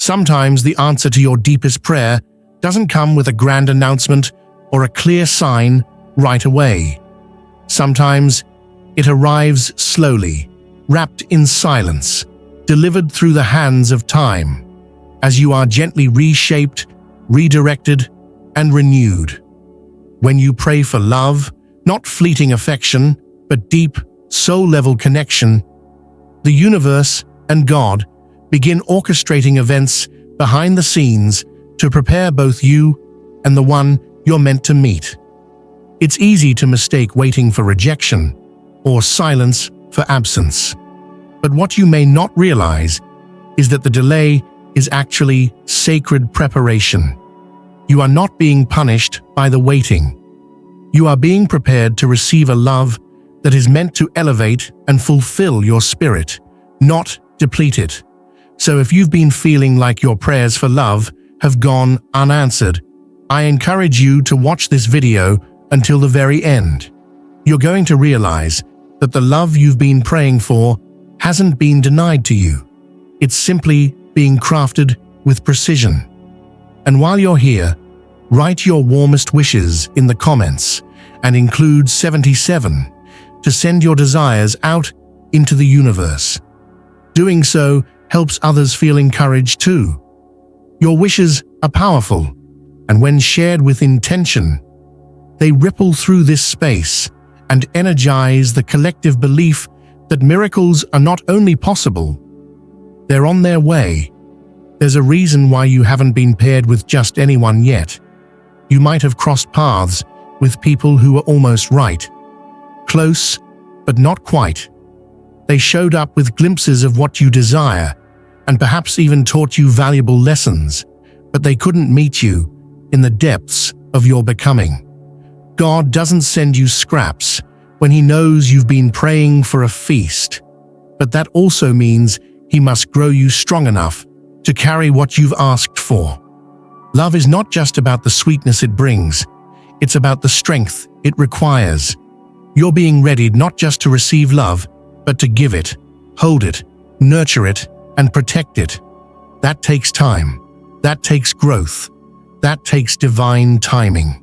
Sometimes the answer to your deepest prayer doesn't come with a grand announcement or a clear sign right away. Sometimes it arrives slowly, wrapped in silence, delivered through the hands of time, as you are gently reshaped, redirected, and renewed. When you pray for love, not fleeting affection, but deep, soul-level connection, the universe and God begin orchestrating events behind the scenes to prepare both you and the one you're meant to meet. It's easy to mistake waiting for rejection or silence for absence. But what you may not realize is that the delay is actually sacred preparation. You are not being punished by the waiting. You are being prepared to receive a love that is meant to elevate and fulfill your spirit, not deplete it. So if you've been feeling like your prayers for love have gone unanswered, I encourage you to watch this video until the very end. You're going to realize that the love you've been praying for hasn't been denied to you. It's simply being crafted with precision. And while you're here, write your warmest wishes in the comments and include 77 to send your desires out into the universe. Doing so helps others feel encouraged too. Your wishes are powerful, and when shared with intention, they ripple through this space and energize the collective belief that miracles are not only possible, they're on their way. There's a reason why you haven't been paired with just anyone yet. You might have crossed paths with people who were almost right. Close, but not quite. They showed up with glimpses of what you desire, and perhaps even taught you valuable lessons, but they couldn't meet you in the depths of your becoming. God doesn't send you scraps when He knows you've been praying for a feast, but that also means He must grow you strong enough to carry what you've asked for. Love is not just about the sweetness it brings, it's about the strength it requires. You're being readied not just to receive love, but to give it, hold it, nurture it, and protect it. That takes time. That takes growth. That takes divine timing.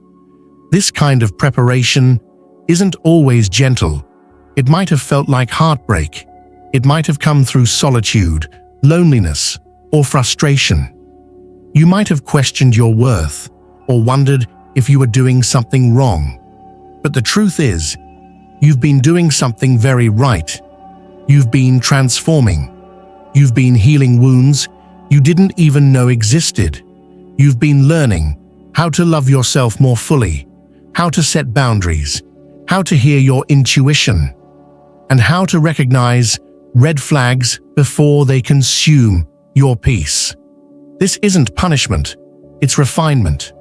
This kind of preparation isn't always gentle. It might have felt like heartbreak. It might have come through solitude, loneliness, or frustration. You might have questioned your worth or wondered if you were doing something wrong. But the truth is, you've been doing something very right. You've been transforming. You've been healing wounds you didn't even know existed. You've been learning how to love yourself more fully, how to set boundaries, how to hear your intuition, and how to recognize red flags before they consume your peace. This isn't punishment, it's refinement.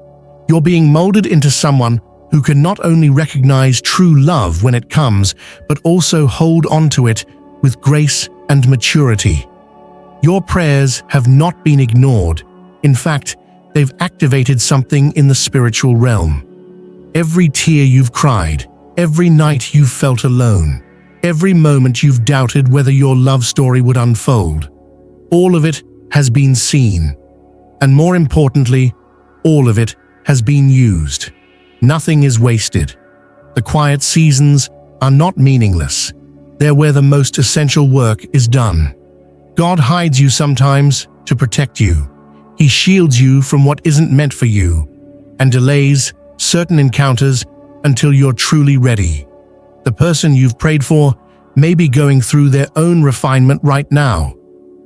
You're being molded into someone who can not only recognize true love when it comes, but also hold onto it with grace and maturity. Your prayers have not been ignored. In fact, they've activated something in the spiritual realm. Every tear you've cried, every night you've felt alone, every moment you've doubted whether your love story would unfold, all of it has been seen. And more importantly, all of it has been used. Nothing is wasted. The quiet seasons are not meaningless. They're where the most essential work is done. God hides you sometimes to protect you. He shields you from what isn't meant for you and delays certain encounters until you're truly ready. The person you've prayed for may be going through their own refinement right now.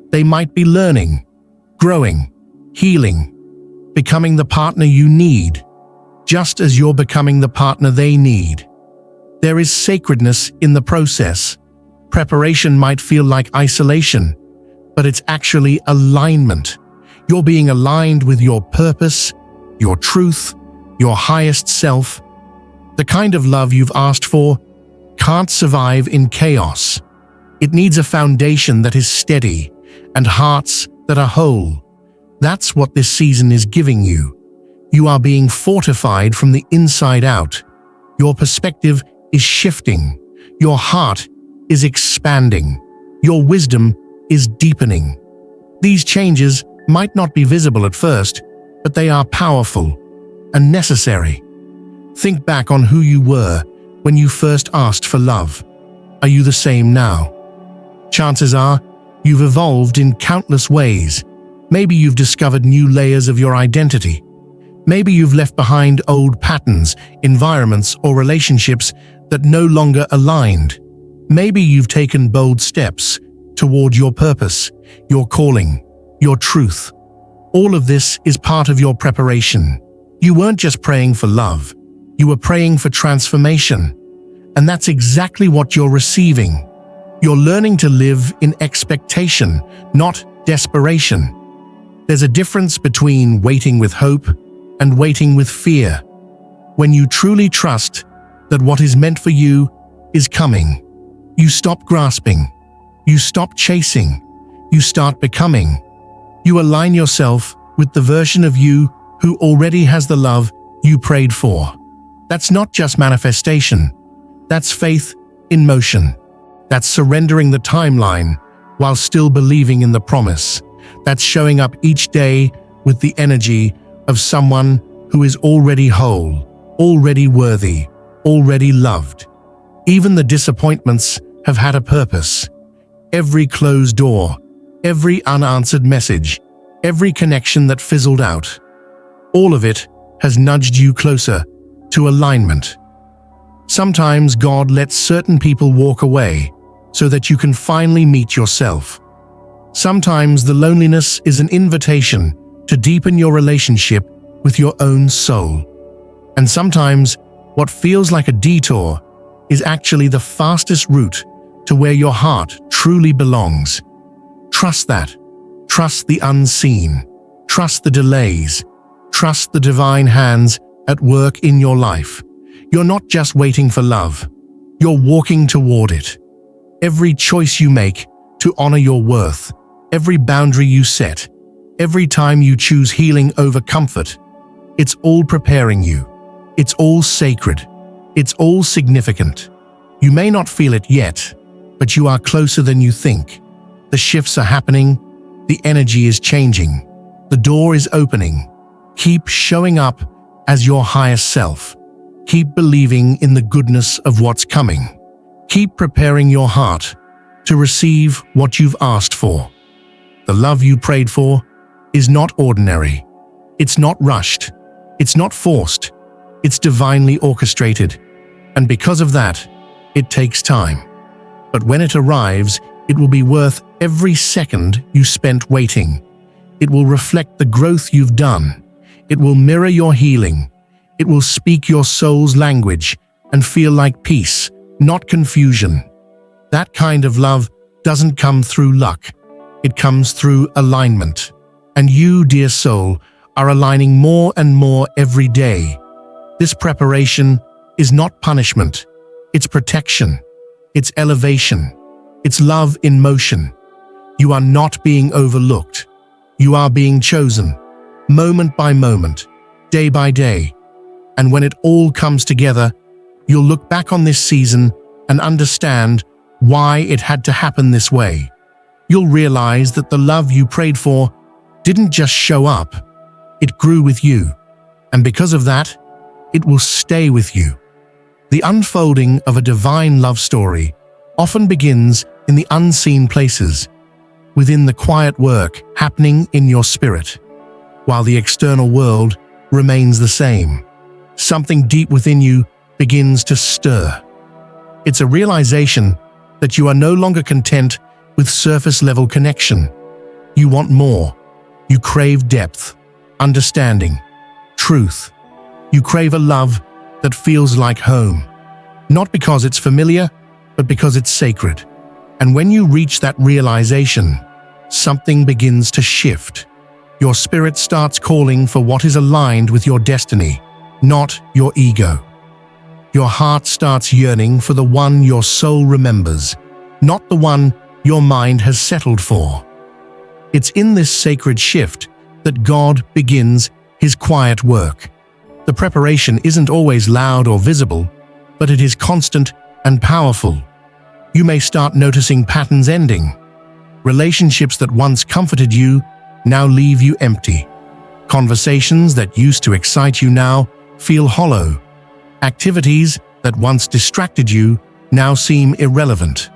They might be learning, growing, healing, becoming the partner you need, just as you're becoming the partner they need. There is sacredness in the process. Preparation might feel like isolation, but it's actually alignment. You're being aligned with your purpose, your truth, your highest self. The kind of love you've asked for can't survive in chaos. It needs a foundation that is steady and hearts that are whole. That's what this season is giving you. You are being fortified from the inside out. Your perspective is shifting. Your heart is expanding. Your wisdom is deepening. These changes might not be visible at first, but they are powerful and necessary. Think back on who you were when you first asked for love. Are you the same now? Chances are you've evolved in countless ways. Maybe you've discovered new layers of your identity. Maybe you've left behind old patterns, environments, or relationships that no longer aligned. Maybe you've taken bold steps toward your purpose, your calling, your truth. All of this is part of your preparation. You weren't just praying for love, you were praying for transformation. And that's exactly what you're receiving. You're learning to live in expectation, not desperation. There's a difference between waiting with hope and waiting with fear. When you truly trust that what is meant for you is coming, you stop grasping, you stop chasing, you start becoming. You align yourself with the version of you who already has the love you prayed for. That's not just manifestation, that's faith in motion. That's surrendering the timeline while still believing in the promise. That's showing up each day with the energy of someone who is already whole, already worthy, already loved. Even the disappointments have had a purpose. Every closed door, every unanswered message, every connection that fizzled out, all of it has nudged you closer to alignment. Sometimes God lets certain people walk away so that you can finally meet yourself. Sometimes the loneliness is an invitation to deepen your relationship with your own soul. And sometimes what feels like a detour is actually the fastest route to where your heart truly belongs. Trust that. Trust the unseen. Trust the delays. Trust the divine hands at work in your life. You're not just waiting for love. You're walking toward it. Every choice you make to honor your worth, every boundary you set, every time you choose healing over comfort, it's all preparing you. It's all sacred. It's all significant. You may not feel it yet, but you are closer than you think. The shifts are happening. The energy is changing. The door is opening. Keep showing up as your highest self. Keep believing in the goodness of what's coming. Keep preparing your heart to receive what you've asked for. The love you prayed for is not ordinary. It's not rushed. It's not forced. It's divinely orchestrated. And because of that, it takes time. But when it arrives, it will be worth every second you spent waiting. It will reflect the growth you've done. It will mirror your healing. It will speak your soul's language and feel like peace, not confusion. That kind of love doesn't come through luck. It comes through alignment. And you, dear soul, are aligning more and more every day. This preparation is not punishment. It's protection. It's elevation. It's love in motion. You are not being overlooked. You are being chosen, moment by moment, day by day. And when it all comes together, you'll look back on this season and understand why it had to happen this way. You'll realize that the love you prayed for didn't just show up, it grew with you. And because of that, it will stay with you. The unfolding of a divine love story often begins in the unseen places, within the quiet work happening in your spirit, while the external world remains the same. Something deep within you begins to stir. It's a realization that you are no longer content with surface-level connection. You want more. You crave depth, understanding, truth. You crave a love that feels like home, not because it's familiar, but because it's sacred. And when you reach that realization, something begins to shift. Your spirit starts calling for what is aligned with your destiny, not your ego. Your heart starts yearning for the one your soul remembers, not the one your mind has settled for. It's in this sacred shift that God begins His quiet work. The preparation isn't always loud or visible, but it is constant and powerful. You may start noticing patterns ending. Relationships that once comforted you now leave you empty. Conversations that used to excite you now feel hollow. Activities that once distracted you now seem irrelevant.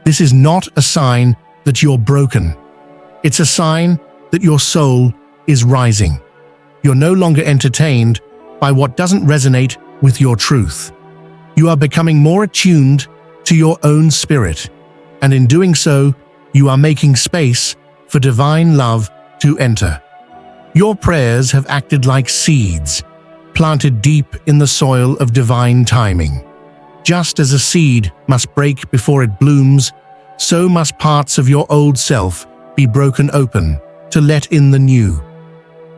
This is not a sign that you're broken. It's a sign that your soul is rising. You're no longer entertained by what doesn't resonate with your truth. You are becoming more attuned to your own spirit, and in doing so, you are making space for divine love to enter. Your prayers have acted like seeds, planted deep in the soil of divine timing. Just as a seed must break before it blooms, so must parts of your old self be broken open to let in the new.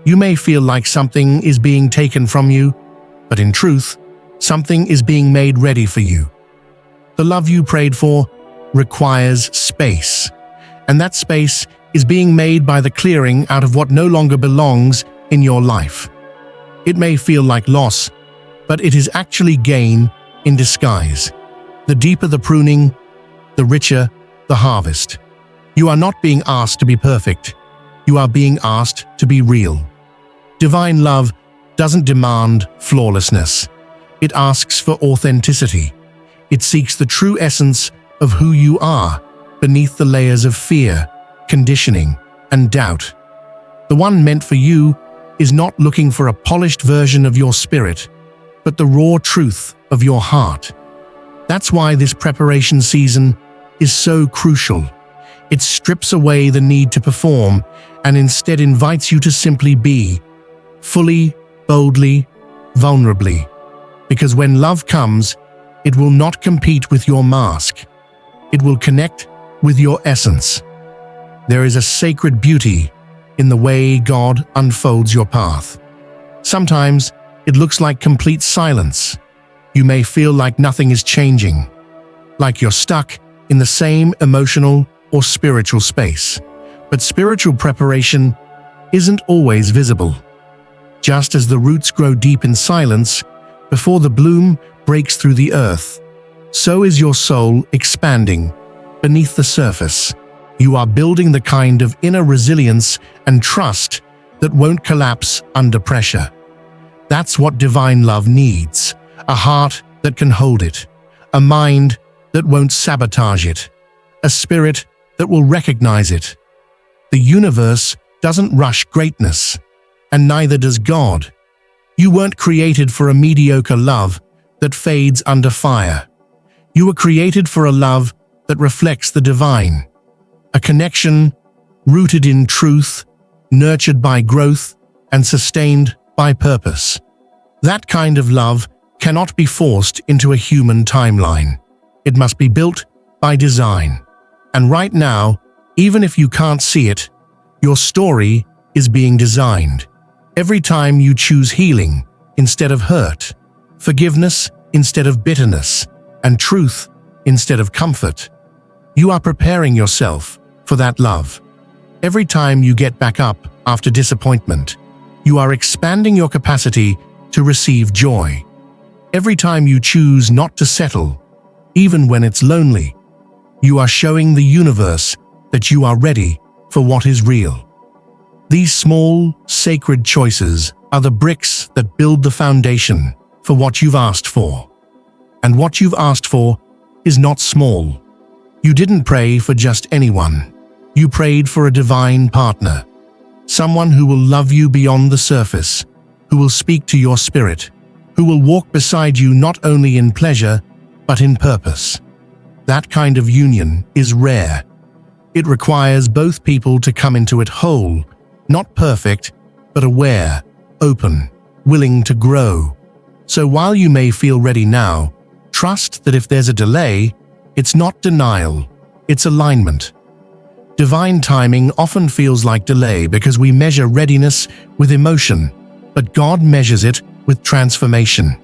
You may feel like something is being taken from you, but in truth, something is being made ready for you. The love you prayed for requires space, and that space is being made by the clearing out of what no longer belongs in your life. It may feel like loss, but it is actually gain in disguise. The deeper the pruning, the richer the harvest. You are not being asked to be perfect. You are being asked to be real. Divine love doesn't demand flawlessness. It asks for authenticity. It seeks the true essence of who you are beneath the layers of fear, conditioning, and doubt. The one meant for you is not looking for a polished version of your spirit, but the raw truth of your heart. That's why this preparation season is so crucial. It strips away the need to perform and instead invites you to simply be, fully, boldly, vulnerably. Because when love comes, it will not compete with your mask. It will connect with your essence. There is a sacred beauty in the way God unfolds your path. Sometimes it looks like complete silence. You may feel like nothing is changing, like you're stuck in the same emotional or spiritual space. But spiritual preparation isn't always visible. Just as the roots grow deep in silence before the bloom breaks through the earth, so is your soul expanding beneath the surface. You are building the kind of inner resilience and trust that won't collapse under pressure. That's what divine love needs: a heart that can hold it, a mind that won't sabotage it, a spirit that will recognize it. The universe doesn't rush greatness, and neither does God. You weren't created for a mediocre love that fades under fire. You were created for a love that reflects the divine, a connection rooted in truth, nurtured by growth, and sustained by purpose. That kind of love cannot be forced into a human timeline. It must be built by design. And right now, even if you can't see it, your story is being designed. Every time you choose healing instead of hurt, forgiveness instead of bitterness, and truth instead of comfort, you are preparing yourself for that love. Every time you get back up after disappointment, you are expanding your capacity to receive joy. Every time you choose not to settle, even when it's lonely, you are showing the universe that you are ready for what is real. These small, sacred choices are the bricks that build the foundation for what you've asked for. And what you've asked for is not small. You didn't pray for just anyone. You prayed for a divine partner, someone who will love you beyond the surface, who will speak to your spirit, who will walk beside you not only in pleasure, but in purpose. That kind of union is rare. It requires both people to come into it whole, not perfect, but aware, open, willing to grow. So while you may feel ready now, trust that if there's a delay, it's not denial, it's alignment. Divine timing often feels like delay because we measure readiness with emotion, but God measures it with transformation.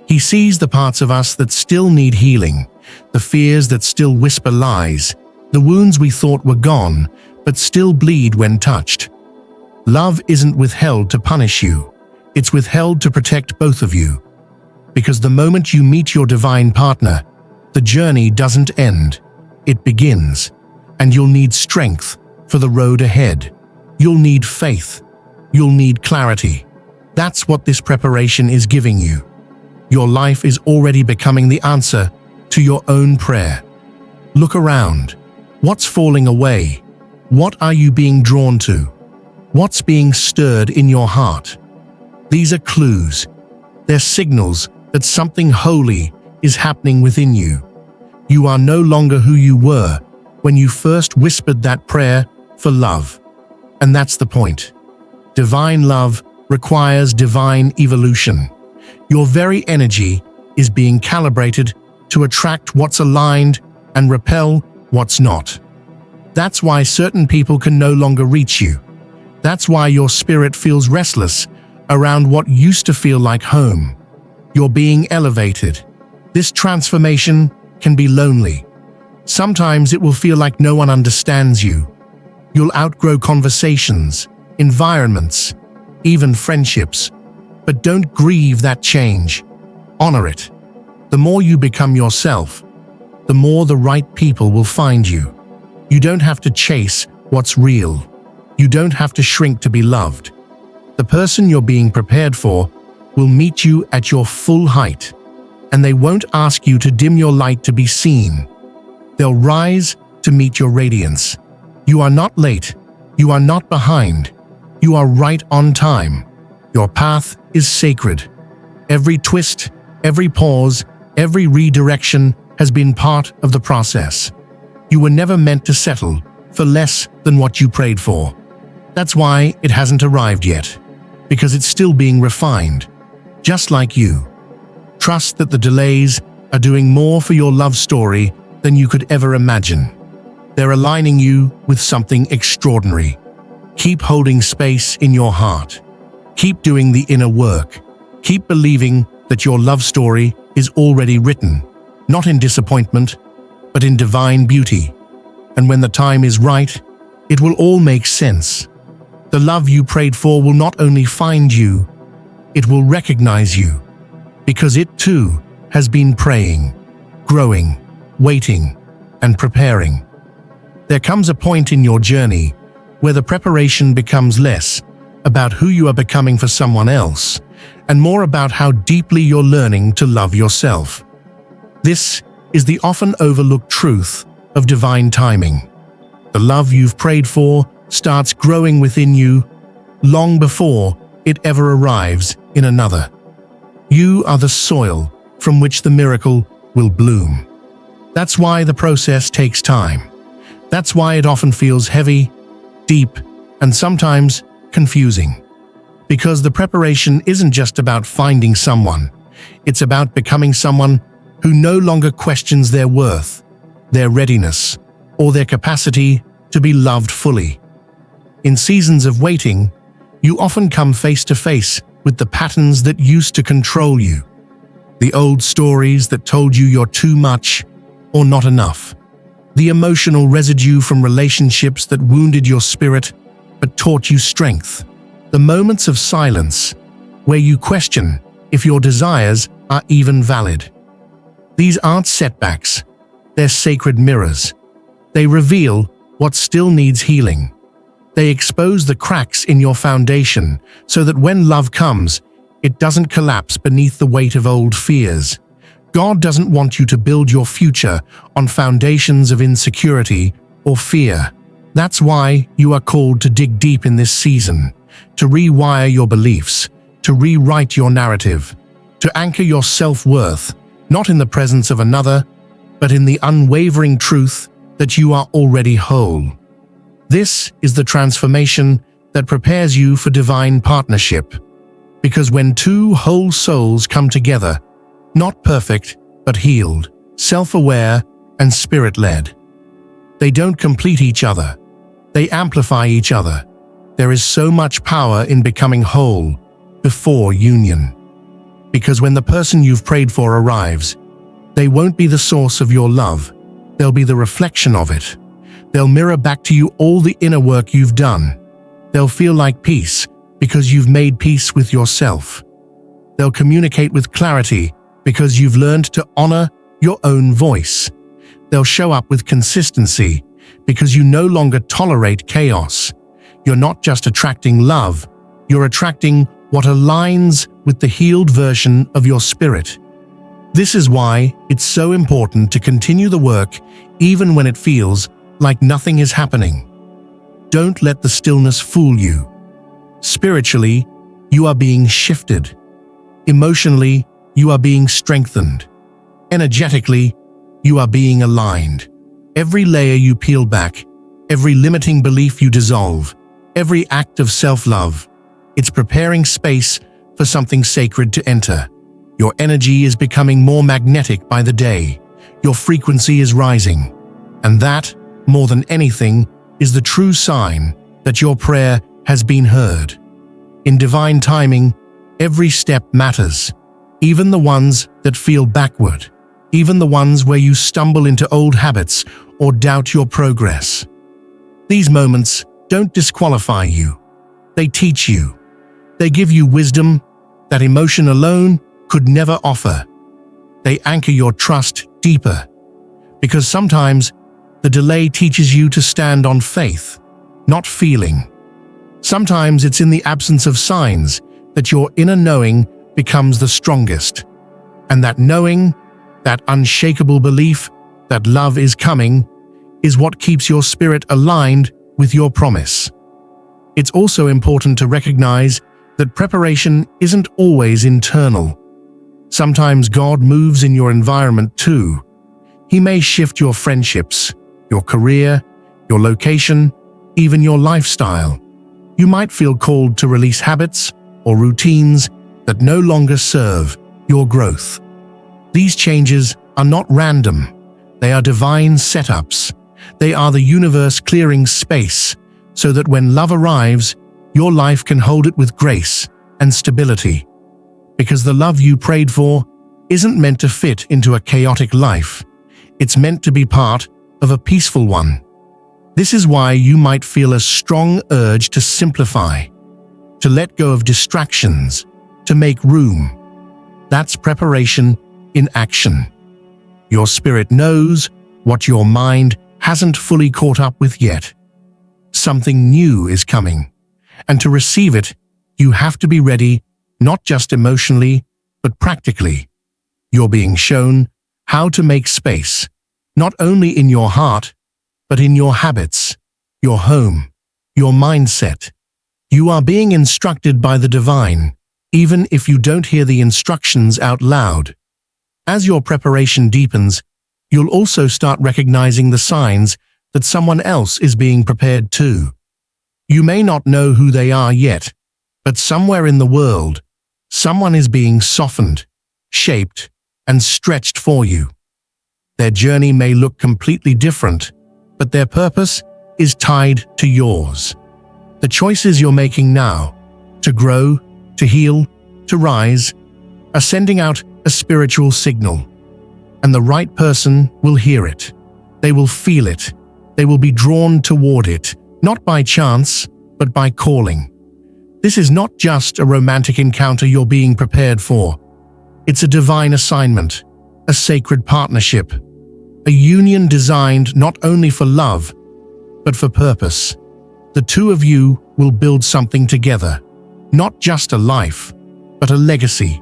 He sees the parts of us that still need healing, the fears that still whisper lies, the wounds we thought were gone, but still bleed when touched. Love isn't withheld to punish you, it's withheld to protect both of you. Because the moment you meet your divine partner, the journey doesn't end, it begins, and you'll need strength for the road ahead. You'll need faith. You'll need clarity. That's what this preparation is giving you. Your life is already becoming the answer to your own prayer. Look around. What's falling away? What are you being drawn to? What's being stirred in your heart? These are clues. They're signals that something holy is happening within you. You are no longer who you were when you first whispered that prayer for love. And that's the point. Divine love requires divine evolution. Your very energy is being calibrated to attract what's aligned and repel what's not. That's why certain people can no longer reach you. That's why your spirit feels restless around what used to feel like home. You're being elevated. This transformation can be lonely. Sometimes it will feel like no one understands you. You'll outgrow conversations, environments, even friendships. But don't grieve that change. Honor it. The more you become yourself, the more the right people will find you. You don't have to chase what's real. You don't have to shrink to be loved. The person you're being prepared for will meet you at your full height, and they won't ask you to dim your light to be seen. They'll rise to meet your radiance. You are not late. You are not behind. You are right on time. Your path is sacred. Every twist, every pause, every redirection has been part of the process. You were never meant to settle for less than what you prayed for. That's why it hasn't arrived yet, because it's still being refined, just like you. Trust that the delays are doing more for your love story than you could ever imagine. They're aligning you with something extraordinary. Keep holding space in your heart. Keep doing the inner work. Keep believing that your love story is already written, not in disappointment, but in divine beauty. And when the time is right, it will all make sense. The love you prayed for will not only find you, it will recognize you, because it too has been praying, growing, waiting, and preparing. There comes a point in your journey where the preparation becomes less about who you are becoming for someone else, and more about how deeply you're learning to love yourself. This is the often overlooked truth of divine timing. The love you've prayed for starts growing within you long before it ever arrives in another. You are the soil from which the miracle will bloom. That's why the process takes time. That's why it often feels heavy, deep, and sometimes confusing. Because the preparation isn't just about finding someone. It's about becoming someone who no longer questions their worth, their readiness, or their capacity to be loved fully. In seasons of waiting, you often come face to face with the patterns that used to control you. The old stories that told you you're too much or not enough. The emotional residue from relationships that wounded your spirit but taught you strength. The moments of silence where you question if your desires are even valid. These aren't setbacks. They're sacred mirrors. They reveal what still needs healing. They expose the cracks in your foundation so that when love comes, it doesn't collapse beneath the weight of old fears. God doesn't want you to build your future on foundations of insecurity or fear. That's why you are called to dig deep in this season, to rewire your beliefs, to rewrite your narrative, to anchor your self-worth, not in the presence of another, but in the unwavering truth that you are already whole. This is the transformation that prepares you for divine partnership. Because when two whole souls come together, not perfect, but healed, self-aware, and spirit-led, they don't complete each other. They amplify each other. There is so much power in becoming whole before union. Because when the person you've prayed for arrives, they won't be the source of your love. They'll be the reflection of it. They'll mirror back to you all the inner work you've done. They'll feel like peace because you've made peace with yourself. They'll communicate with clarity because you've learned to honor your own voice. They'll show up with consistency because you no longer tolerate chaos. You're not just attracting love, you're attracting what aligns with the healed version of your spirit. This is why it's so important to continue the work even when it feels like nothing is happening. Don't let the stillness fool you. Spiritually, you are being shifted. Emotionally, you are being strengthened. Energetically, you are being aligned. Every layer you peel back, every limiting belief you dissolve, every act of self-love, it's preparing space for something sacred to enter. Your energy is becoming more magnetic by the day. Your frequency is rising. And that, more than anything, is the true sign that your prayer has been heard. In divine timing, every step matters, even the ones that feel backward, even the ones where you stumble into old habits or doubt your progress. These moments don't disqualify you. They teach you. They give you wisdom that emotion alone could never offer. They anchor your trust deeper, because sometimes the delay teaches you to stand on faith, not feeling. Sometimes it's in the absence of signs that your inner knowing becomes the strongest. And that knowing, that unshakable belief that love is coming, is what keeps your spirit aligned with your promise. It's also important to recognize that preparation isn't always internal. Sometimes God moves in your environment too. He may shift your friendships, your career, your location, even your lifestyle. You might feel called to release habits or routines that no longer serve your growth. These changes are not random. They are divine setups. They are the universe clearing space so that when love arrives, your life can hold it with grace and stability. Because the love you prayed for isn't meant to fit into a chaotic life. It's meant to be part of a peaceful one. This is why you might feel a strong urge to simplify, to let go of distractions, to make room. That's preparation in action. Your spirit knows what your mind hasn't fully caught up with yet. Something new is coming, and to receive it, you have to be ready, not just emotionally, but practically. You're being shown how to make space, not only in your heart, but in your habits, your home, your mindset. You are being instructed by the divine, even if you don't hear the instructions out loud. As your preparation deepens, you'll also start recognizing the signs that someone else is being prepared too. You may not know who they are yet, but somewhere in the world, someone is being softened, shaped, and stretched for you. Their journey may look completely different, but their purpose is tied to yours. The choices you're making now, to grow, to heal, to rise, are sending out a spiritual signal. And the right person will hear it. They will feel it. They will be drawn toward it, not by chance, but by calling. This is not just a romantic encounter you're being prepared for. It's a divine assignment, a sacred partnership, a union designed not only for love, but for purpose. The two of you will build something together, not just a life, but a legacy.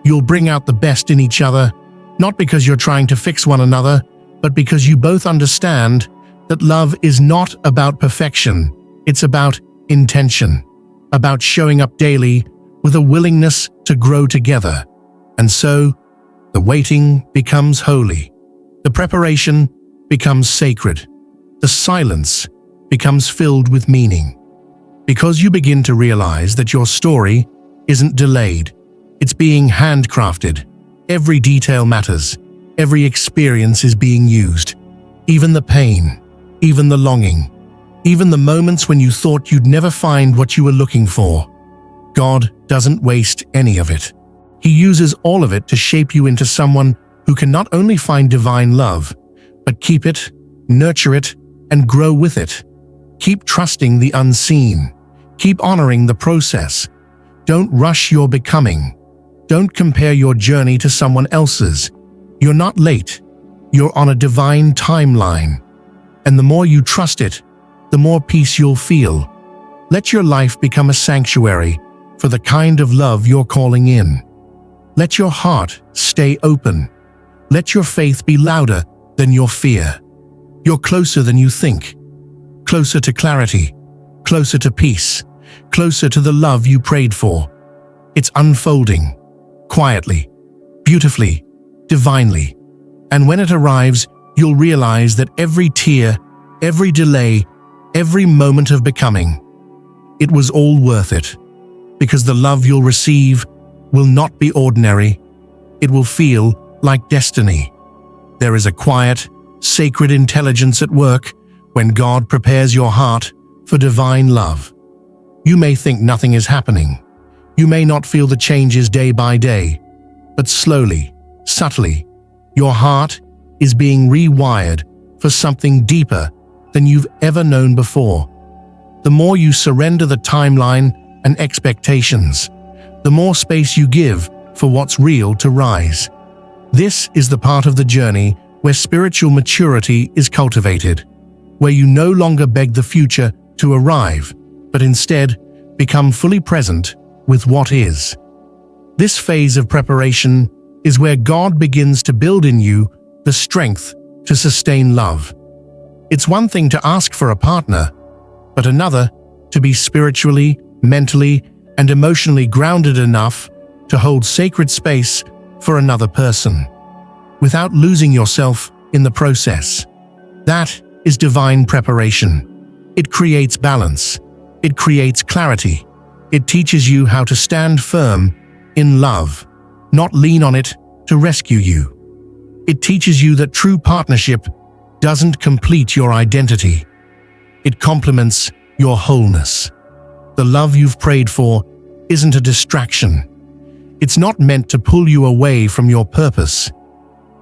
You'll bring out the best in each other, not because you're trying to fix one another, but because you both understand that love is not about perfection. It's about intention, about showing up daily with a willingness to grow together. And so, the waiting becomes holy. The preparation becomes sacred. The silence becomes filled with meaning. Because you begin to realize that your story isn't delayed. It's being handcrafted. Every detail matters. Every experience is being used. Even the pain, even the longing, even the moments when you thought you'd never find what you were looking for. God doesn't waste any of it. He uses all of it to shape you into someone who can not only find divine love, but keep it, nurture it, and grow with it. Keep trusting the unseen. Keep honoring the process. Don't rush your becoming. Don't compare your journey to someone else's. You're not late. You're on a divine timeline. And the more you trust it, the more peace you'll feel. Let your life become a sanctuary for the kind of love you're calling in. Let your heart stay open. Let your faith be louder than your fear. You're closer than you think. Closer to clarity. Closer to peace. Closer to the love you prayed for. It's unfolding. Quietly. Beautifully. Divinely. And when it arrives, you'll realize that every tear, every delay, every moment of becoming, it was all worth it. Because the love you'll receive will not be ordinary. It will feel like destiny. There is a quiet, sacred intelligence at work when God prepares your heart for divine love. You may think nothing is happening. You may not feel the changes day by day, but slowly, subtly, your heart is being rewired for something deeper than you've ever known before. The more you surrender the timeline and expectations, the more space you give for what's real to rise. This is the part of the journey where spiritual maturity is cultivated, where you no longer beg the future to arrive, but instead become fully present with what is. This phase of preparation is where God begins to build in you the strength to sustain love. It's one thing to ask for a partner, but another to be spiritually, mentally, and emotionally grounded enough to hold sacred space for another person, without losing yourself in the process. That is divine preparation. It creates balance. It creates clarity. It teaches you how to stand firm in love, not lean on it to rescue you. It teaches you that true partnership doesn't complete your identity. It complements your wholeness. The love you've prayed for isn't a distraction. It's not meant to pull you away from your purpose.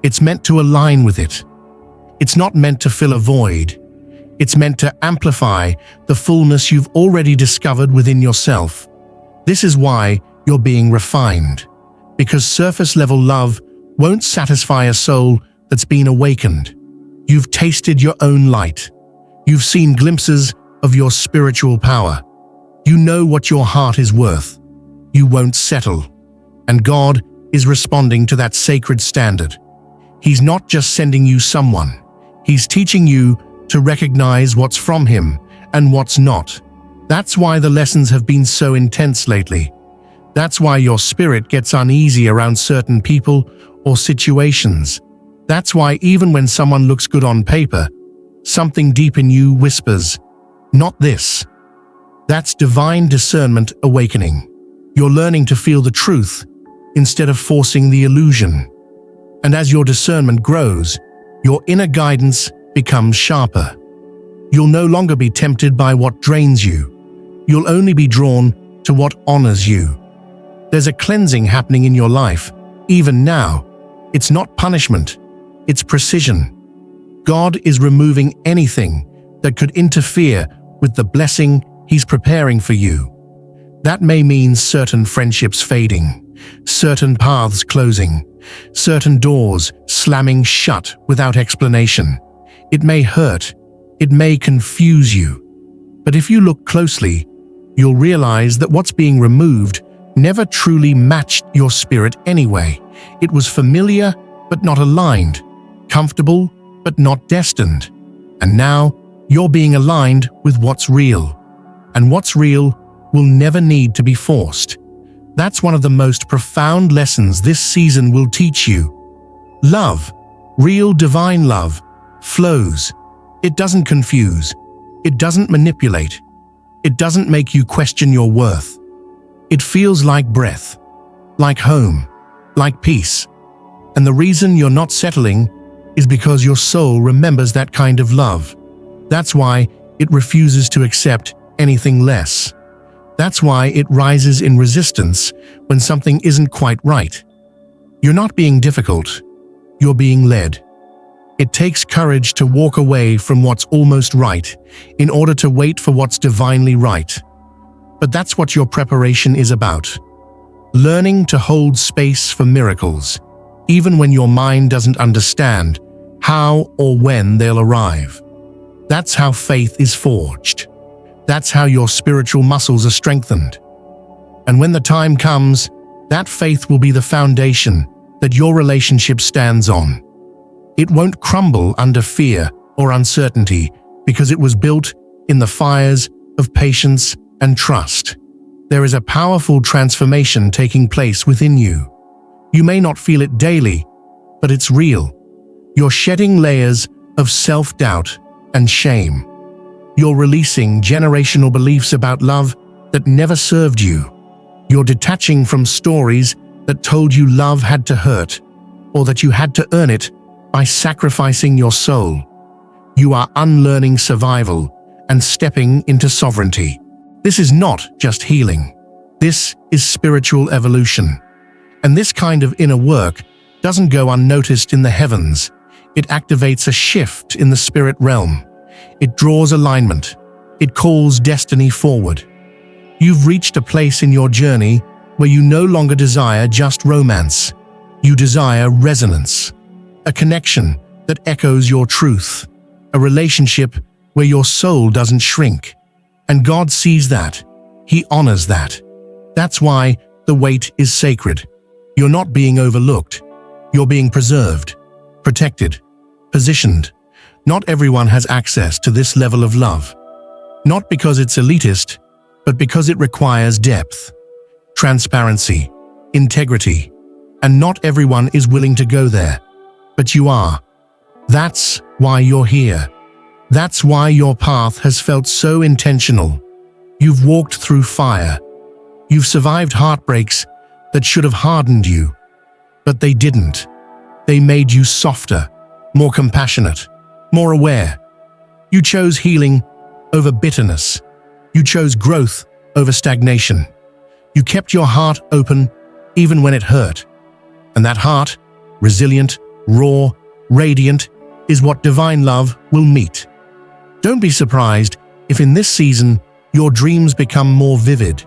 It's meant to align with it. It's not meant to fill a void. It's meant to amplify the fullness you've already discovered within yourself. This is why you're being refined, because surface-level love won't satisfy a soul that's been awakened. You've tasted your own light. You've seen glimpses of your spiritual power. You know what your heart is worth. You won't settle. And God is responding to that sacred standard. He's not just sending you someone. He's teaching you to recognize what's from Him and what's not. That's why the lessons have been so intense lately. That's why your spirit gets uneasy around certain people or situations. That's why even when someone looks good on paper, something deep in you whispers, "Not this." That's divine discernment awakening. You're learning to feel the truth instead of forcing the illusion. And as your discernment grows, your inner guidance becomes sharper. You'll no longer be tempted by what drains you. You'll only be drawn to what honors you. There's a cleansing happening in your life, even now. It's not punishment, it's precision. God is removing anything that could interfere with the blessing He's preparing for you. That may mean certain friendships fading, certain paths closing, certain doors slamming shut without explanation. It may hurt, it may confuse you. But if you look closely, you'll realize that what's being removed never truly matched your spirit anyway. It was familiar but not aligned, comfortable but not destined. And now you're being aligned with what's real. And what's real will never need to be forced. That's one of the most profound lessons this season will teach you. Love, real divine love, flows. It doesn't confuse. It doesn't manipulate. It doesn't make you question your worth. It feels like breath, like home, like peace. And the reason you're not settling is because your soul remembers that kind of love. That's why it refuses to accept anything less. That's why it rises in resistance when something isn't quite right. You're not being difficult. You're being led. It takes courage to walk away from what's almost right in order to wait for what's divinely right. But that's what your preparation is about. Learning to hold space for miracles, even when your mind doesn't understand how or when they'll arrive. That's how faith is forged. That's how your spiritual muscles are strengthened. And when the time comes, that faith will be the foundation that your relationship stands on. It won't crumble under fear or uncertainty because it was built in the fires of patience and trust. There is a powerful transformation taking place within you. You may not feel it daily, but it's real. You're shedding layers of self-doubt and shame. You're releasing generational beliefs about love that never served you. You're detaching from stories that told you love had to hurt, or that you had to earn it by sacrificing your soul. You are unlearning survival and stepping into sovereignty. This is not just healing. This is spiritual evolution. And this kind of inner work doesn't go unnoticed in the heavens. It activates a shift in the spirit realm. It draws alignment. It calls destiny forward. You've reached a place in your journey where you no longer desire just romance. You desire resonance, a connection that echoes your truth, a relationship where your soul doesn't shrink. And God sees that. He honors that. That's why the wait is sacred. You're not being overlooked. You're being preserved, protected, positioned. Not everyone has access to this level of love. Not because it's elitist, but because it requires depth, transparency, integrity. And not everyone is willing to go there. But you are. That's why you're here. That's why your path has felt so intentional. You've walked through fire. You've survived heartbreaks that should have hardened you. But they didn't. They made you softer, more compassionate, more aware. You chose healing over bitterness. You chose growth over stagnation. You kept your heart open even when it hurt. And that heart, resilient, raw, radiant, is what divine love will meet. Don't be surprised if in this season your dreams become more vivid,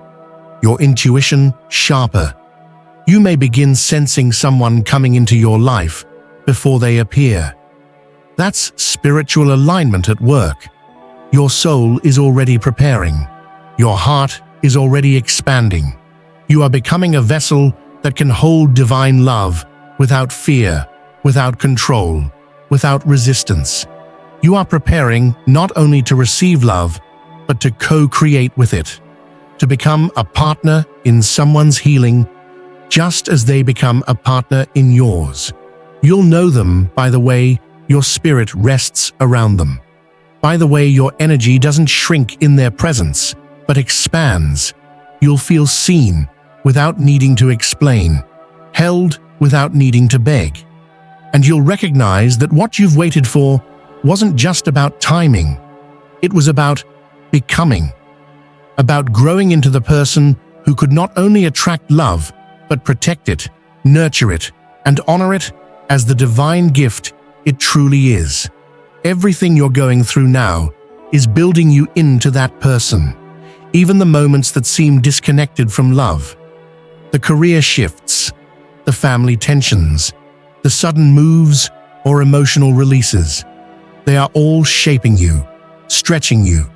your intuition sharper. You may begin sensing someone coming into your life before they appear. That's spiritual alignment at work. Your soul is already preparing. Your heart is already expanding. You are becoming a vessel that can hold divine love without fear, without control, without resistance. You are preparing not only to receive love, but to co-create with it, to become a partner in someone's healing, just as they become a partner in yours. You'll know them by the way your spirit rests around them, by the way your energy doesn't shrink in their presence, but expands. You'll feel seen without needing to explain, held without needing to beg. And you'll recognize that what you've waited for wasn't just about timing. It was about becoming, about growing into the person who could not only attract love, but protect it, nurture it, and honor it as the divine gift it truly is. Everything you're going through now is building you into that person, even the moments that seem disconnected from love. The career shifts, the family tensions, the sudden moves or emotional releases. They are all shaping you, stretching you,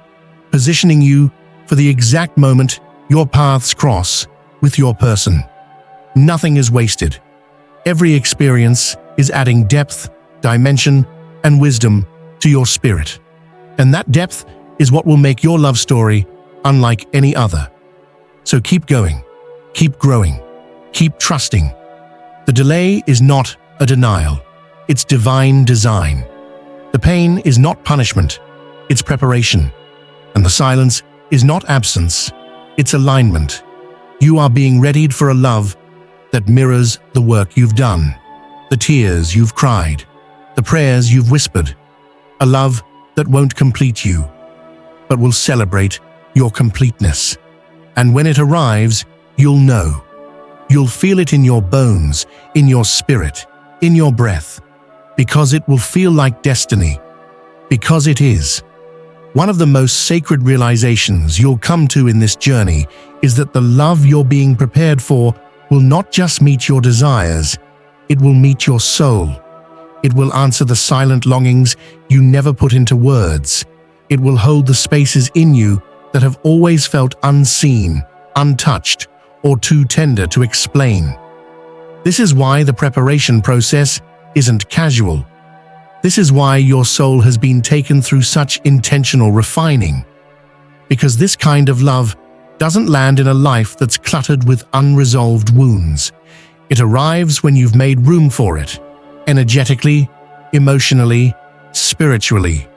positioning you for the exact moment your paths cross with your person. Nothing is wasted. Every experience is adding depth, dimension, and wisdom to your spirit. And that depth is what will make your love story unlike any other. So keep going, keep growing, keep trusting. The delay is not a denial, it's divine design. The pain is not punishment, it's preparation. And the silence is not absence, it's alignment. You are being readied for a love that mirrors the work you've done, the tears you've cried, the prayers you've whispered. A love that won't complete you, but will celebrate your completeness. And when it arrives, you'll know. You'll feel it in your bones, in your spirit, in your breath, because it will feel like destiny, because it is. One of the most sacred realizations you'll come to in this journey is that the love you're being prepared for will not just meet your desires, it will meet your soul. It will answer the silent longings you never put into words. It will hold the spaces in you that have always felt unseen, untouched, or too tender to explain. This is why the preparation process isn't casual. This is why your soul has been taken through such intentional refining. Because this kind of love doesn't land in a life that's cluttered with unresolved wounds. It arrives when you've made room for it, energetically, emotionally, spiritually.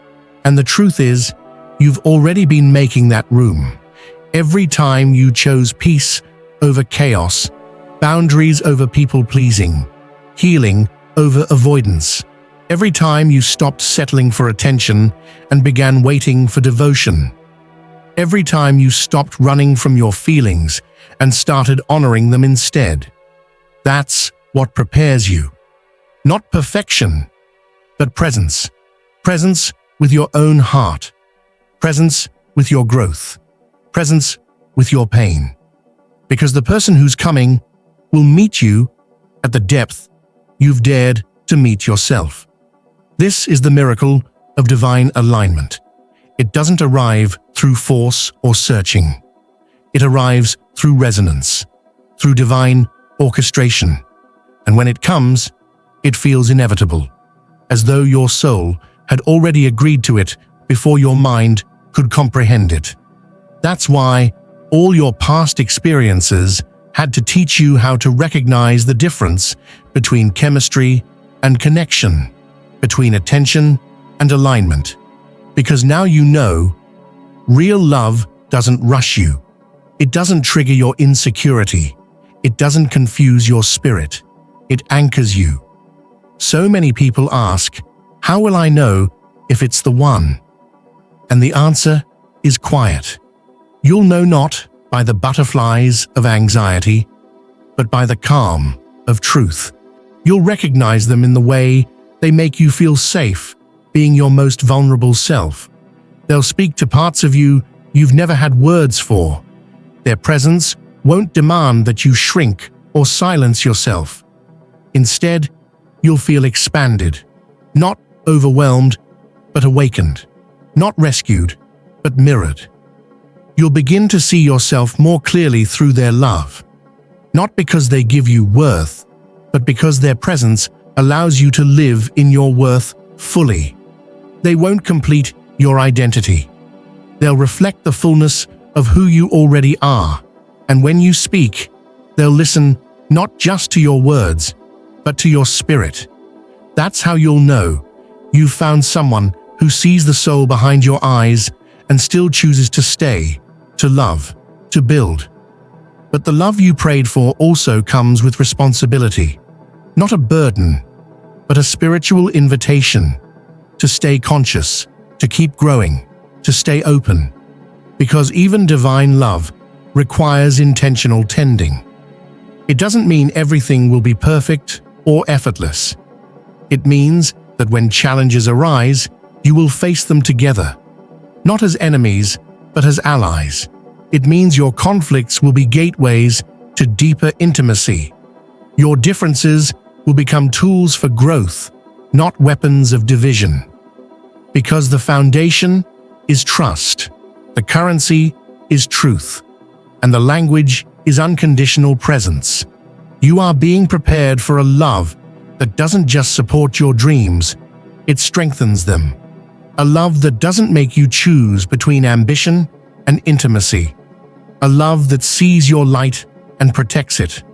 And the truth is, you've already been making that room. Every time you chose peace over chaos, boundaries over people-pleasing, healing over avoidance. Every time you stopped settling for attention and began waiting for devotion. Every time you stopped running from your feelings and started honoring them instead. That's what prepares you. Not perfection, but presence. Presence with your own heart. Presence with your growth. Presence with your pain. Because the person who's coming will meet you at the depth you've dared to meet yourself. This is the miracle of divine alignment. It doesn't arrive through force or searching. It arrives through resonance, through divine orchestration. And when it comes, it feels inevitable, as though your soul had already agreed to it before your mind could comprehend it. That's why all your past experiences had to teach you how to recognize the difference between chemistry and connection, between attention and alignment. Because now you know, real love doesn't rush you. It doesn't trigger your insecurity. It doesn't confuse your spirit. It anchors you. So many people ask, how will I know if it's the one? And the answer is quiet. You'll know not by the butterflies of anxiety, but by the calm of truth. You'll recognize them in the way they make you feel safe, being your most vulnerable self. They'll speak to parts of you you've never had words for. Their presence won't demand that you shrink or silence yourself. Instead, you'll feel expanded, not overwhelmed, but awakened, not rescued, but mirrored. You'll begin to see yourself more clearly through their love, not because they give you worth, but because their presence allows you to live in your worth fully. They won't complete your identity. They'll reflect the fullness of who you already are, and when you speak, they'll listen not just to your words, but to your spirit. That's how you'll know you've found someone who sees the soul behind your eyes and still chooses to stay, to love, to build. But the love you prayed for also comes with responsibility, not a burden, but a spiritual invitation to stay conscious, to keep growing, to stay open. Because even divine love requires intentional tending. It doesn't mean everything will be perfect or effortless. It means that when challenges arise, you will face them together, not as enemies, but as allies. It means your conflicts will be gateways to deeper intimacy. Your differences will become tools for growth, not weapons of division. Because the foundation is trust, the currency is truth, and the language is unconditional presence. You are being prepared for a love that doesn't just support your dreams, it strengthens them. A love that doesn't make you choose between ambition and intimacy. A love that sees your light and protects it.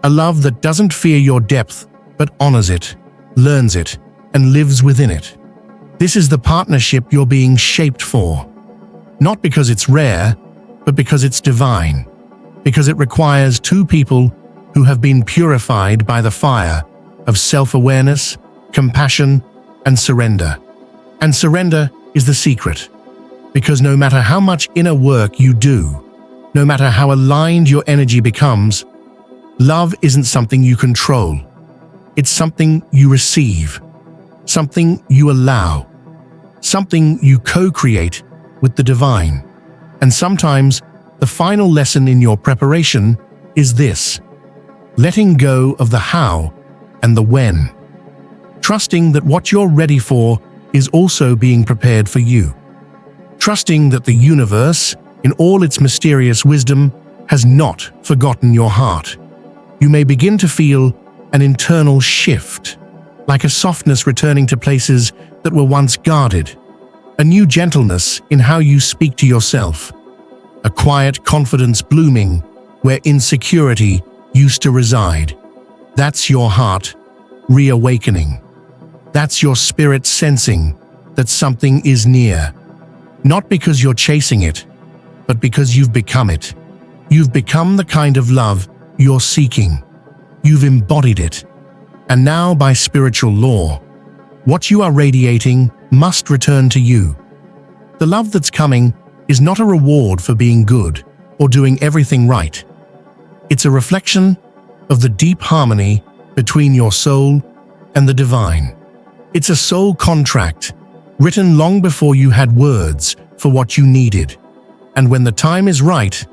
A love that doesn't fear your depth, but honors it, learns it, and lives within it. This is the partnership you're being shaped for. Not because it's rare, but because it's divine. Because it requires two people who have been purified by the fire of self-awareness, compassion, and surrender. And surrender is the secret. Because no matter how much inner work you do, no matter how aligned your energy becomes, love isn't something you control. It's something you receive, something you allow, something you co-create with the divine. And sometimes the final lesson in your preparation is this: letting go of the how and the when. Trusting that what you're ready for is also being prepared for you. Trusting that the universe in all its mysterious wisdom, has not forgotten your heart. You may begin to feel an internal shift, like a softness returning to places that were once guarded, a new gentleness in how you speak to yourself, a quiet confidence blooming where insecurity used to reside. That's your heart reawakening. That's your spirit sensing that something is near. Not because you're chasing it, but because you've become it. You've become the kind of love you're seeking. You've embodied it. And now, by spiritual law, what you are radiating must return to you. The love that's coming is not a reward for being good or doing everything right. It's a reflection of the deep harmony between your soul and the divine. It's a soul contract written long before you had words for what you needed. And when the time is right,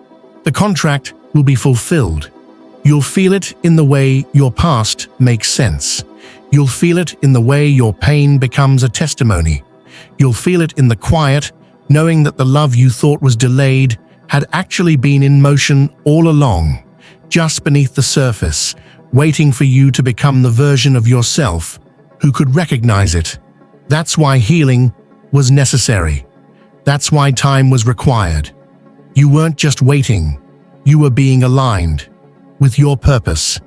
the contract will be fulfilled. You'll feel it in the way your past makes sense. You'll feel it in the way your pain becomes a testimony. You'll feel it in the quiet, knowing that the love you thought was delayed had actually been in motion all along, just beneath the surface, waiting for you to become the version of yourself who could recognize it. That's why healing was necessary. That's why time was required. You weren't just waiting, you were being aligned with your purpose,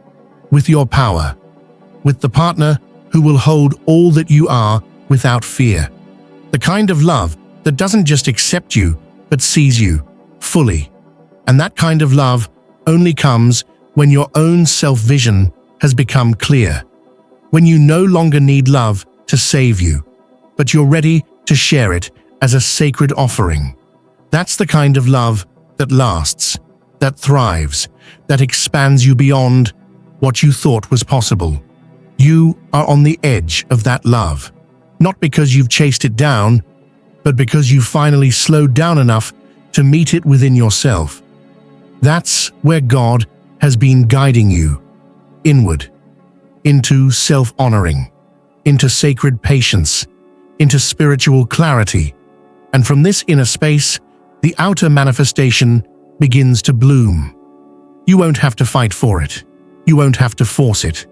with your power, with the partner who will hold all that you are without fear. The kind of love that doesn't just accept you, but sees you fully. And that kind of love only comes when your own self-vision has become clear, when you no longer need love to save you, but you're ready to share it as a sacred offering. That's the kind of love that lasts, that thrives, that expands you beyond what you thought was possible. You are on the edge of that love, not because you've chased it down, but because you finally slowed down enough to meet it within yourself. That's where God has been guiding you, inward, into self-honoring, into sacred patience, into spiritual clarity. And from this inner space, the outer manifestation begins to bloom. You won't have to fight for it. You won't have to force it.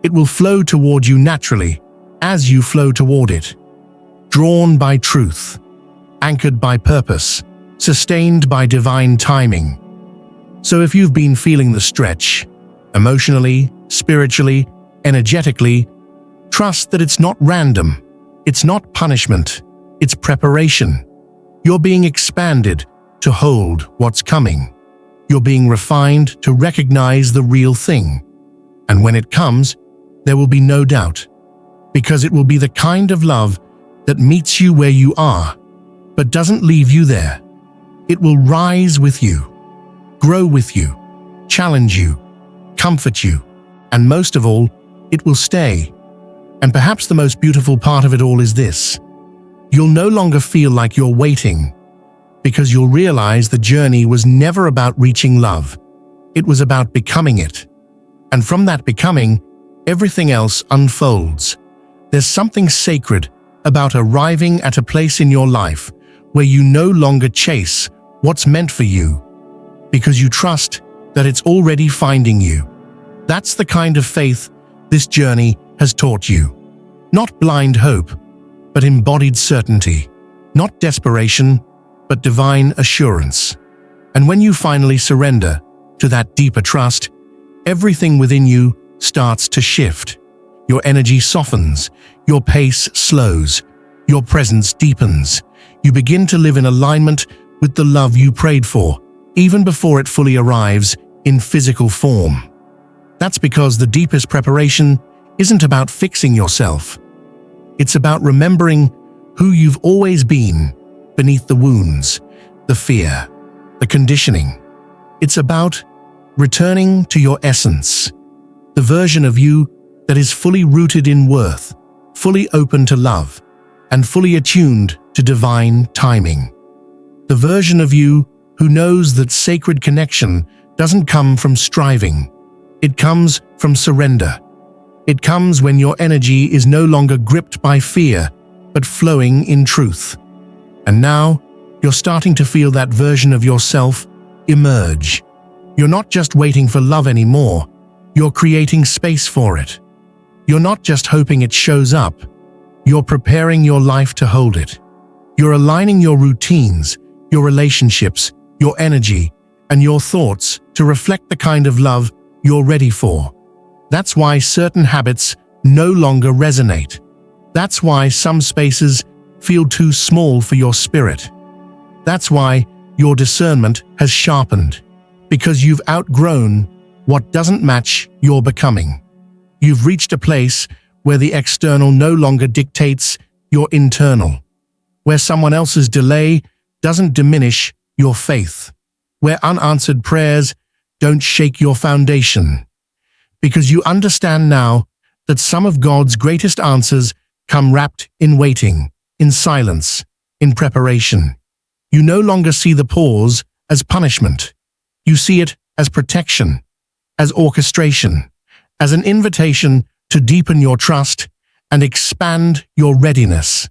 It will flow toward you naturally, as you flow toward it. Drawn by truth, anchored by purpose, sustained by divine timing. So if you've been feeling the stretch, emotionally, spiritually, energetically, trust that it's not random. It's not punishment. It's preparation. You're being expanded to hold what's coming. You're being refined to recognize the real thing. And when it comes, there will be no doubt, because it will be the kind of love that meets you where you are, but doesn't leave you there. It will rise with you, grow with you, challenge you, comfort you, and most of all, it will stay. And perhaps the most beautiful part of it all is this: you'll no longer feel like you're waiting, because you'll realize the journey was never about reaching love. It was about becoming it. And from that becoming, everything else unfolds. There's something sacred about arriving at a place in your life where you no longer chase what's meant for you, because you trust that it's already finding you. That's the kind of faith this journey has taught you. Not blind hope, but embodied certainty. Not desperation, but divine assurance. And when you finally surrender to that deeper trust, everything within you starts to shift. Your energy softens, your pace slows, your presence deepens. You begin to live in alignment with the love you prayed for, even before it fully arrives in physical form. That's because the deepest preparation isn't about fixing yourself. It's about remembering who you've always been beneath the wounds, the fear, the conditioning. It's about returning to your essence, the version of you that is fully rooted in worth, fully open to love, and fully attuned to divine timing. The version of you who knows that sacred connection doesn't come from striving. It comes from surrender. It comes when your energy is no longer gripped by fear, but flowing in truth. And now, you're starting to feel that version of yourself emerge. You're not just waiting for love anymore, you're creating space for it. You're not just hoping it shows up, you're preparing your life to hold it. You're aligning your routines, your relationships, your energy, and your thoughts to reflect the kind of love you're ready for. That's why certain habits no longer resonate. That's why some spaces feel too small for your spirit. That's why your discernment has sharpened, because you've outgrown what doesn't match your becoming. You've reached a place where the external no longer dictates your internal, where someone else's delay doesn't diminish your faith, where unanswered prayers don't shake your foundation, because you understand now that some of God's greatest answers come wrapped in waiting, in silence, in preparation. You no longer see the pause as punishment. You see it as protection, as orchestration, as an invitation to deepen your trust and expand your readiness.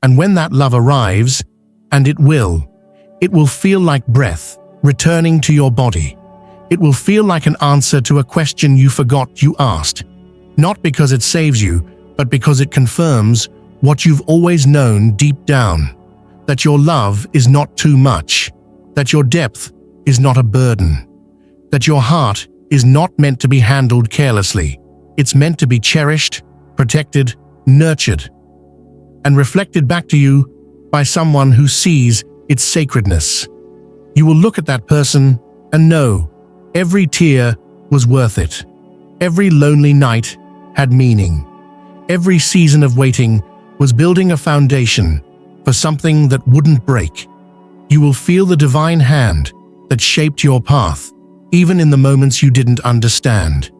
And when that love arrives, and it will feel like breath returning to your body. It will feel like an answer to a question you forgot you asked, not because it saves you, but because it confirms what you've always known deep down, that your love is not too much, that your depth is not a burden, that your heart is not meant to be handled carelessly. It's meant to be cherished, protected, nurtured, and reflected back to you by someone who sees its sacredness. You will look at that person and know every tear was worth it. Every lonely night had meaning. Every season of waiting was building a foundation for something that wouldn't break. You will feel the divine hand that shaped your path, even in the moments you didn't understand.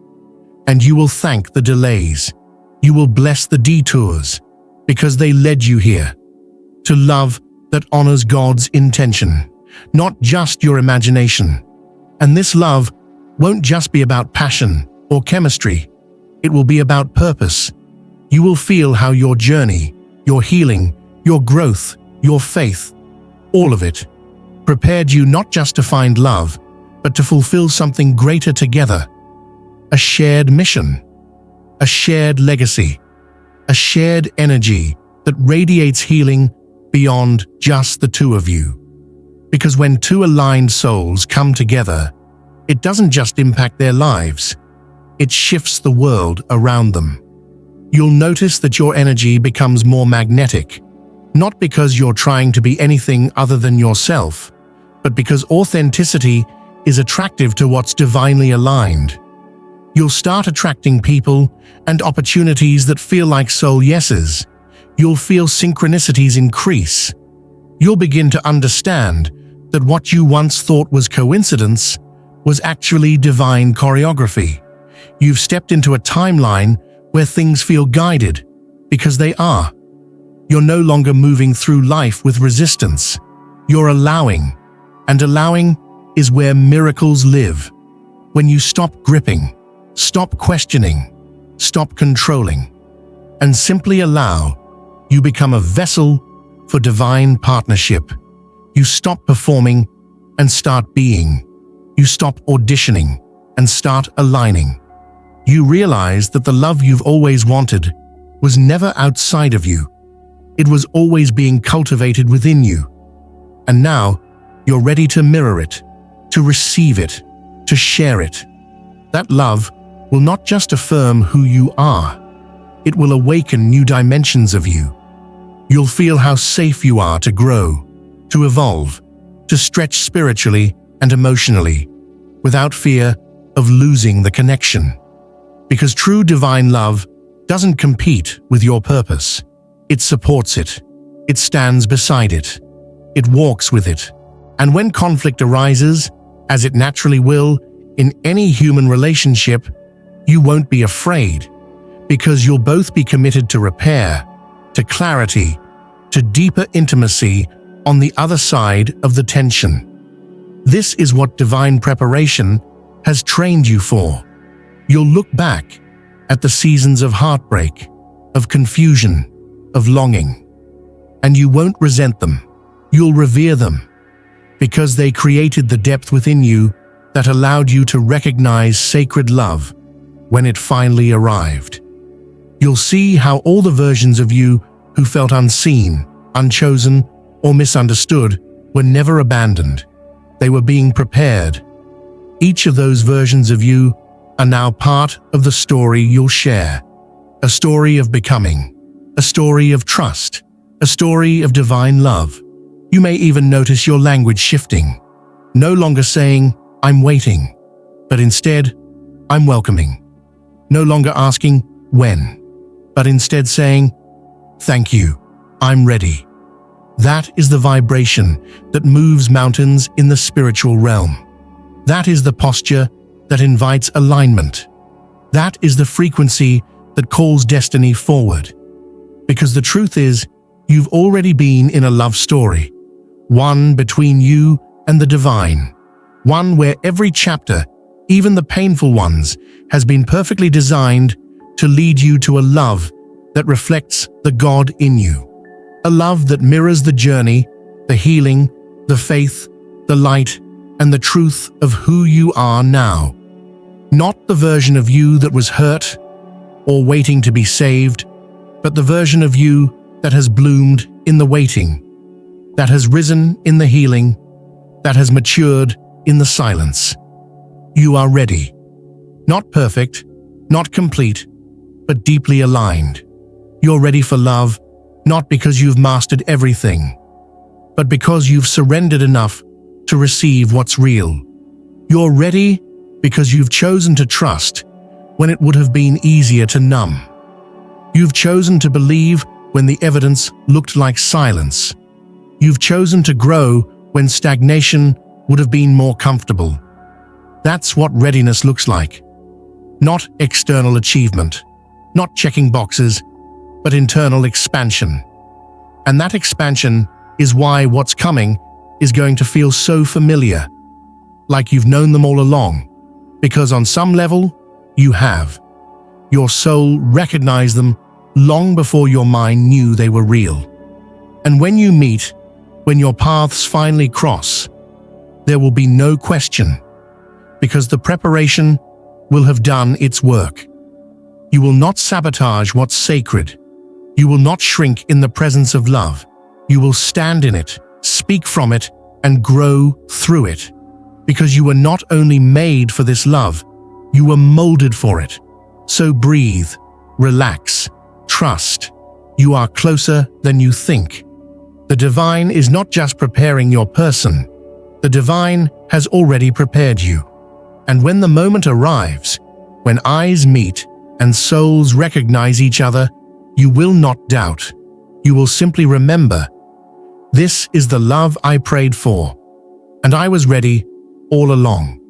And you will thank the delays. You will bless the detours, because they led you here to love that honors God's intention, not just your imagination. And this love won't just be about passion or chemistry. It will be about purpose. You will feel how your journey, your healing, your growth, your faith, all of it, prepared you not just to find love, but to fulfill something greater together. A shared mission, a shared legacy, a shared energy that radiates healing beyond just the two of you. Because when two aligned souls come together, it doesn't just impact their lives, it shifts the world around them. You'll notice that your energy becomes more magnetic, not because you're trying to be anything other than yourself, but because authenticity is attractive to what's divinely aligned. You'll start attracting people and opportunities that feel like soul yeses. You'll feel synchronicities increase. You'll begin to understand that what you once thought was coincidence was actually divine choreography. You've stepped into a timeline where things feel guided, because they are. You're no longer moving through life with resistance. You're allowing, and allowing is where miracles live. When you stop gripping, stop questioning, stop controlling, and simply allow, you become a vessel for divine partnership. You stop performing and start being. You stop auditioning and start aligning. You realize that the love you've always wanted was never outside of you. It was always being cultivated within you. And now, you're ready to mirror it, to receive it, to share it. That love will not just affirm who you are, it will awaken new dimensions of you. You'll feel how safe you are to grow, to evolve, to stretch spiritually and emotionally, without fear of losing the connection. Because true divine love doesn't compete with your purpose. It supports it. It stands beside it. It walks with it. And when conflict arises, as it naturally will in any human relationship, you won't be afraid, because you'll both be committed to repair, to clarity, to deeper intimacy on the other side of the tension. This is what divine preparation has trained you for. You'll look back at the seasons of heartbreak, of confusion, of longing, and you won't resent them. You'll revere them because they created the depth within you that allowed you to recognize sacred love when it finally arrived. You'll see how all the versions of you who felt unseen, unchosen, or misunderstood were never abandoned. They were being prepared. Each of those versions of you are now part of the story you'll share. A story of becoming, a story of trust, a story of divine love. You may even notice your language shifting, no longer saying, "I'm waiting," but instead, "I'm welcoming." No longer asking, "When?" but instead saying, "Thank you, I'm ready." That is the vibration that moves mountains in the spiritual realm. That is the posture that invites alignment. That is the frequency that calls destiny forward. Because the truth is, you've already been in a love story, one between you and the divine, one where every chapter, even the painful ones, has been perfectly designed to lead you to a love that reflects the God in you. A love that mirrors the journey, the healing, the faith, the light, and the truth of who you are now. Not the version of you that was hurt or waiting to be saved, but the version of you that has bloomed in the waiting, that has risen in the healing, that has matured in the silence. You are ready. Not perfect, not complete, but deeply aligned. You're ready for love, not because you've mastered everything, but because you've surrendered enough to receive what's real. You're ready because you've chosen to trust when it would have been easier to numb. You've chosen to believe when the evidence looked like silence. You've chosen to grow when stagnation would have been more comfortable. That's what readiness looks like. Not external achievement, not checking boxes, but internal expansion. And that expansion is why what's coming is going to feel so familiar, like you've known them all along, because on some level, you have. Your soul recognized them long before your mind knew they were real. And when you meet, when your paths finally cross, there will be no question, because the preparation will have done its work. You will not sabotage what's sacred. You will not shrink in the presence of love. You will stand in it, speak from it, and grow through it. Because you were not only made for this love, you were molded for it. So breathe, relax, trust. You are closer than you think. The divine is not just preparing your person. The divine has already prepared you. And when the moment arrives, when eyes meet and souls recognize each other, you will not doubt. You will simply remember, this is the love I prayed for, and I was ready all along.